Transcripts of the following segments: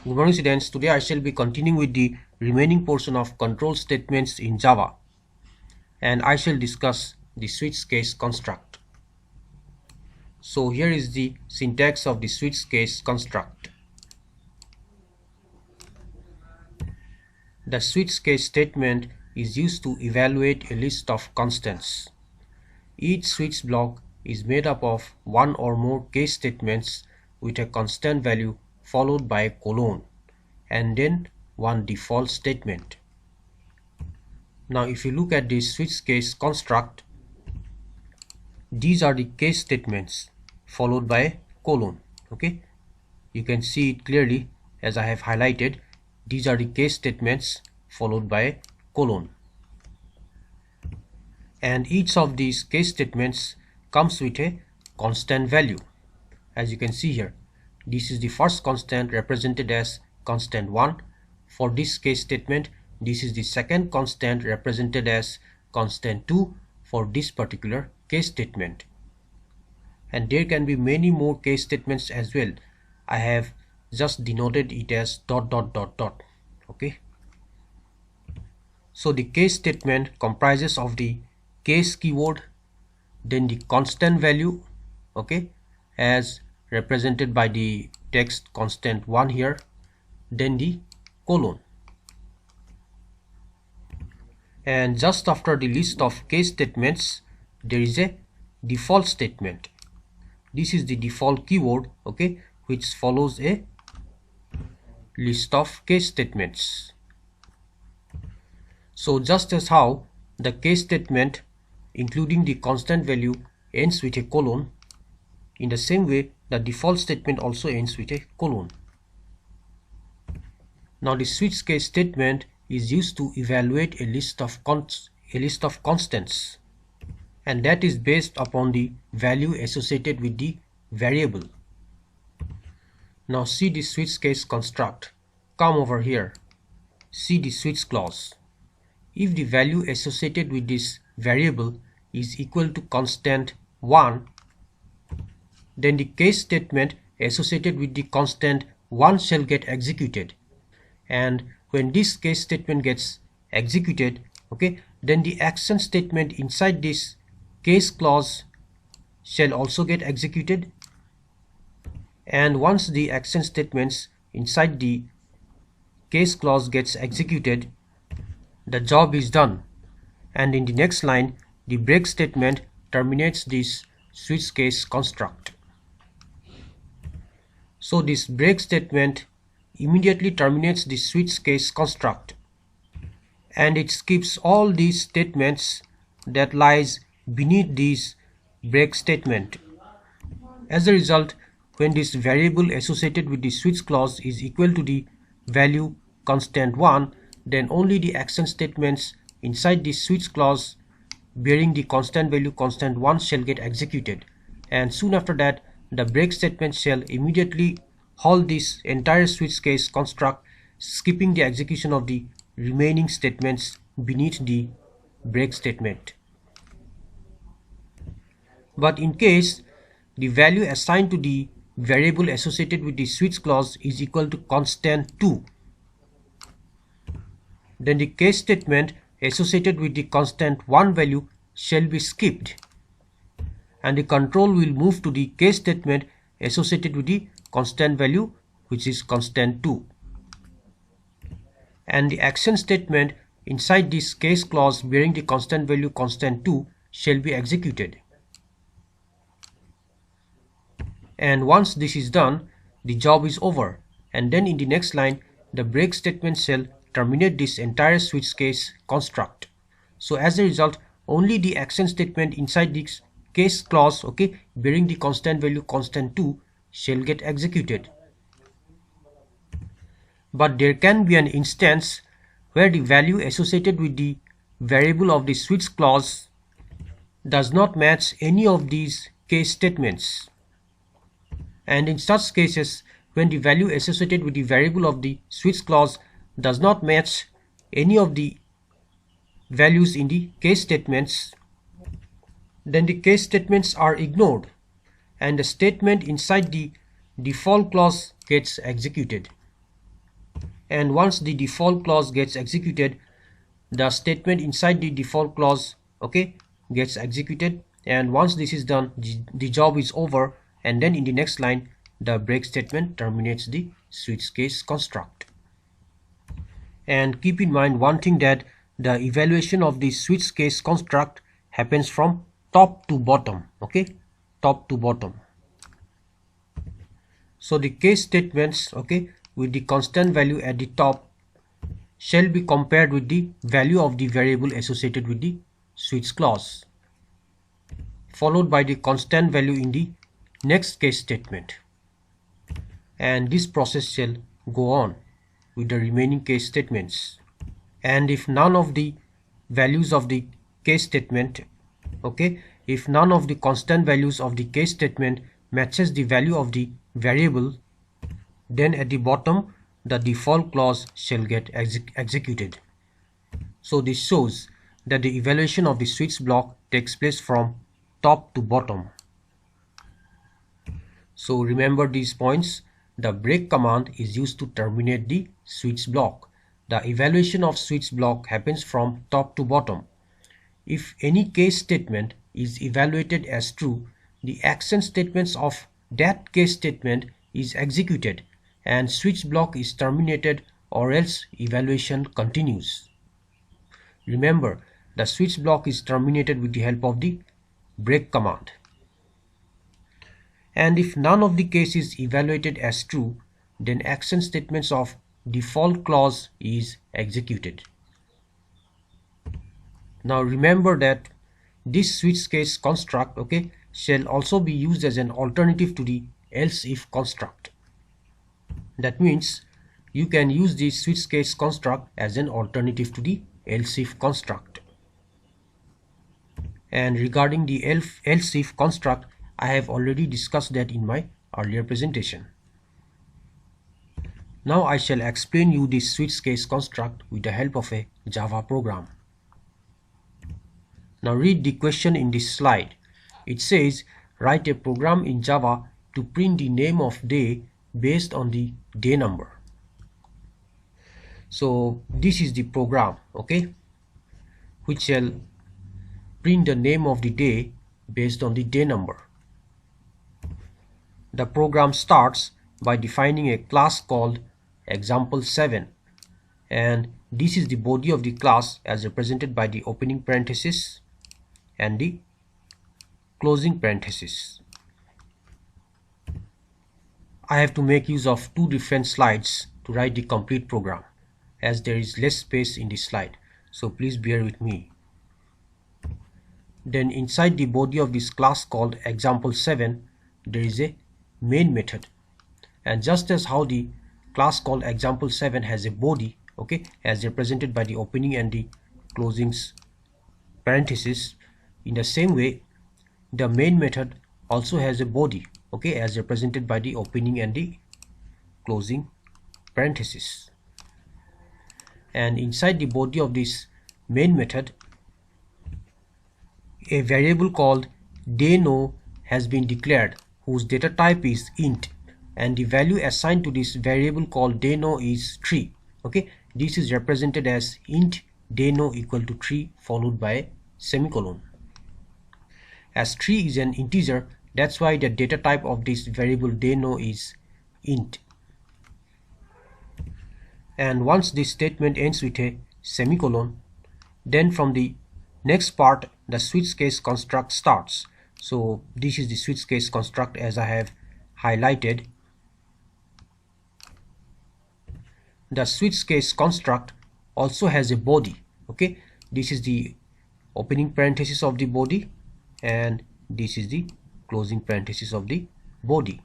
Good morning students, today I shall be continuing with the remaining portion of control statements in Java, and I shall discuss the switch case construct. So here is the syntax of the switch case construct. The switch case statement is used to evaluate a list of constants. Each switch block is made up of one or more case statements with a constant value followed by a colon and then one default statement. Now if you look at the switch case construct, these are the case statements followed by a colon. Okay, you can see it clearly as I have highlighted. These are the case statements followed by a colon, and each of these case statements comes with a constant value. As you can see here, this is the first constant represented as constant 1. For this case statement, this is the second constant represented as constant 2 for this particular case statement. And there can be many more case statements as well. I have just denoted it as ... Okay, so the case statement comprises of the case keyword, then the constant value, okay, as represented by the text constant 1 here, then the colon, and just after the list of case statements there is a default statement. This is the default keyword, okay, which follows a list of case statements. So just as how the case statement including the constant value ends with a colon, in the same way the default statement also ends with a colon. Now the switch case statement is used to evaluate a list of constants, and that is based upon the value associated with the variable. Now see the switch case construct. Come over here, see the switch clause. If the value associated with this variable is equal to constant 1, then the case statement associated with the constant 1 shall get executed, and when this case statement gets executed, okay, then the action statement inside this case clause shall also get executed, and once the action statements inside the case clause gets executed, the job is done, and in the next line the break statement terminates this switch case construct. So this break statement immediately terminates the switch case construct, and it skips all these statements that lies beneath this break statement. As a result, when this variable associated with the switch clause is equal to the value constant 1, then only the action statements inside the switch clause bearing the constant value constant 1 shall get executed, and soon after that the break statement shall immediately halt this entire switch case construct, skipping the execution of the remaining statements beneath the break statement. But in case the value assigned to the variable associated with the switch clause is equal to constant 2, then the case statement associated with the constant 1 value shall be skipped, and the control will move to the case statement associated with the constant value, which is constant 2, and the action statement inside this case clause bearing the constant value constant 2 shall be executed. And once this is done, the job is over, and then in the next line the break statement shall terminate this entire switch case construct. So as a result, only the action statement inside this case clause, okay, bearing the constant value constant 2 shall get executed. But there can be an instance where the value associated with the variable of the switch clause does not match any of these case statements, and in such cases, when the value associated with the variable of the switch clause does not match any of the values in the case statements, then the case statements are ignored and the statement inside the default clause gets executed. And once the default clause gets executed, the statement inside the default clause, okay, gets executed. And once this is done, the job is over, and then in the next line the break statement terminates the switch case construct. And keep in mind one thing, that the evaluation of the switch case construct happens from top to bottom, okay, top to bottom. So the case statements, okay, with the constant value at the top shall be compared with the value of the variable associated with the switch clause, followed by the constant value in the next case statement. And this process shall go on with the remaining case statements. And if none of the values of the case statement, okay, if none of the constant values of the case statement matches the value of the variable, then at the bottom the default clause shall get executed. So this shows that the evaluation of the switch block takes place from top to bottom. So remember these points. The break command is used to terminate the switch block. The evaluation of switch block happens from top to bottom. If any case statement is evaluated as true, the action statements of that case statement is executed and switch block is terminated, or else evaluation continues. Remember, the switch block is terminated with the help of the break command. And if none of the cases is evaluated as true, then action statements of default clause is executed. Now remember that this switch case construct, okay, shall also be used as an alternative to the else if construct. That means you can use the switch case construct as an alternative to the else if construct. And regarding the else if construct, I have already discussed that in my earlier presentation. Now I shall explain you this switch case construct with the help of a Java program. Now read the question in this slide. It says, write a program in Java to print the name of day based on the day number. So this is the program, okay, which shall print the name of the day based on the day number. The program starts by defining a class called example7, and this is the body of the class as represented by the opening parenthesis and the closing parenthesis. I have to make use of two different slides to write the complete program, as there is less space in this slide, so please bear with me. Then inside the body of this class called example7, there is a main method, and just as how the class called example7 has a body, okay, as represented by the opening and the closing parenthesis, in the same way the main method also has a body, okay, as represented by the opening and the closing parenthesis. And inside the body of this main method, a variable called dayNo has been declared, whose data type is int, and the value assigned to this variable called dayNo is 3. Okay, this is represented as int dayNo equal to 3 followed by a semicolon. As 3 is an integer, that's why the data type of this variable dayNo is int. And once this statement ends with a semicolon, then from the next part the switch case construct starts. So this is the switch case construct as I have highlighted. The switch case construct also has a body, okay, this is the opening parenthesis of the body and this is the closing parenthesis of the body.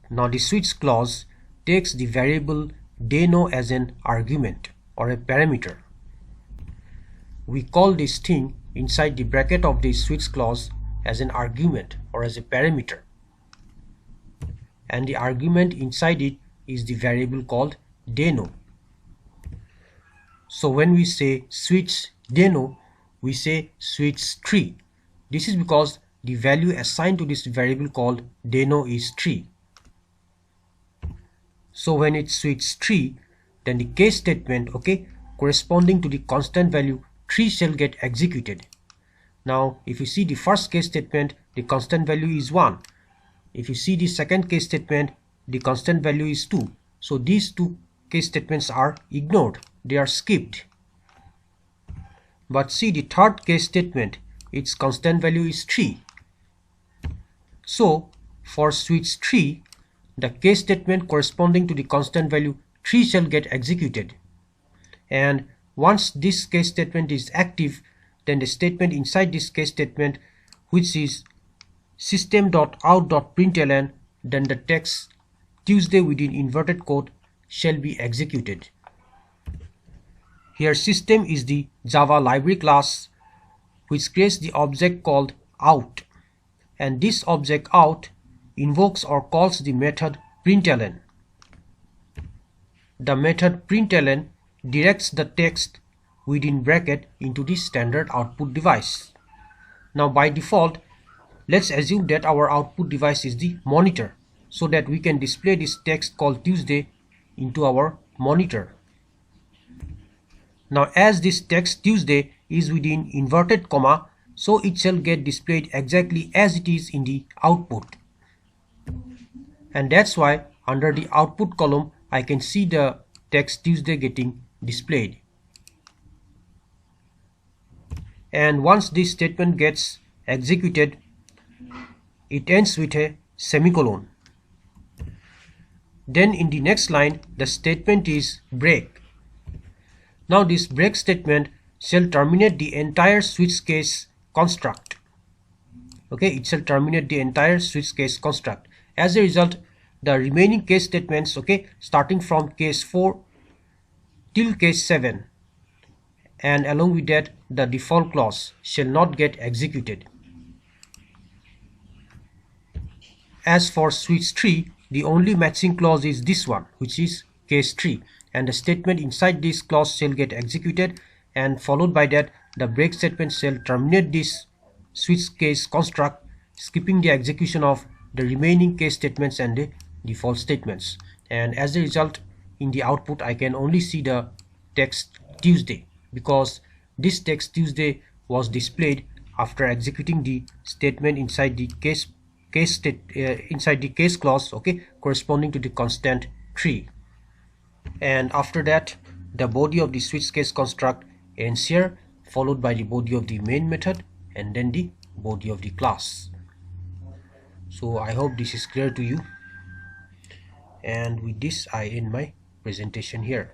Now the switch clause takes the variable dayNo as an argument or a parameter. We call this thing inside the bracket of the switch clause as an argument or as a parameter, and the argument inside it is the variable called dayNo. So when we say switch dayNo, we say switch 3. This is because the value assigned to this variable called dayNo is 3. So when it switches 3, then the case statement, okay, corresponding to the constant value 3 shall get executed. Now if you see the first case statement, the constant value is 1. If you see the second case statement, the constant value is 2. So these two case statements are ignored, they are skipped. But see the third case statement, its constant value is 3. So for switch 3, the case statement corresponding to the constant value 3 shall get executed. And once this case statement is active, then the statement inside this case statement, which is system.out.println, then the text Tuesday within inverted code shall be executed. Here system is the Java library class which creates the object called out, and this object out invokes or calls the method println. The method println directs the text within bracket into the standard output device. Now by default, let's assume that our output device is the monitor, so that we can display this text called Tuesday into our monitor. Now as this text Tuesday is within inverted comma, so it shall get displayed exactly as it is in the output. And that's why under the output column I can see the text Tuesday getting displayed. And once this statement gets executed, it ends with a semicolon. Then in the next line the statement is break. Now this break statement shall terminate the entire switch case construct. Okay, it shall terminate the entire switch case construct. As a result, the remaining case statements, okay, starting from case 4 till case 7, and along with that the default clause shall not get executed. As for switch 3, the only matching clause is this one, which is case 3, and the statement inside this clause shall get executed, and followed by that the break statement shall terminate this switch case construct, skipping the execution of the remaining case statements and the default statements. And as a result, in the output I can only see the text Tuesday, because this text Tuesday was displayed after executing the statement inside the case clause, okay, corresponding to the constant 3. And after that the body of the switch case construct ends here, followed by the body of the main method and then the body of the class. So I hope this is clear to you, and with this I end my presentation here.